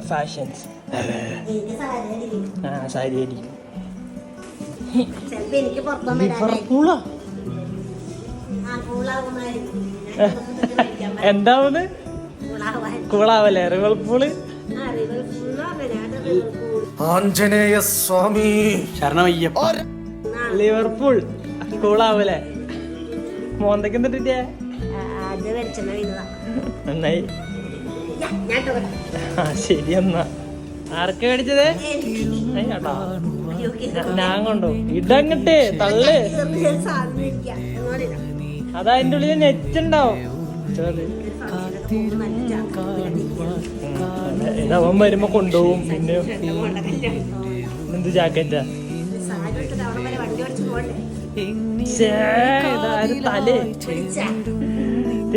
fashions sari അടി ലിവർപൂളാ എന്താവുന്ന് കൂളാവല്ലേ റിവർപൂള് ആഞ്ജനേയ സ്വാമി ശരണമയ്യപ്പ Liverpool കൂളാവല്ലേ മോന്തക്ക് എന്തിട്ടില്ലേ നന്നായി ശരി എന്നാ ആർക്ക് മേടിച്ചത് ഞാൻ കൊണ്ടോ ഇടങ്ങട്ടെ തള്ളു അതാ അതിന്റെ ഉള്ളിൽ നെറ്റ് ഉണ്ടാവും ഇതവൻ വരുമ്പോ കൊണ്ടുപോകും പിന്നെ എന്ത് ജാക്കറ്റാ തലേ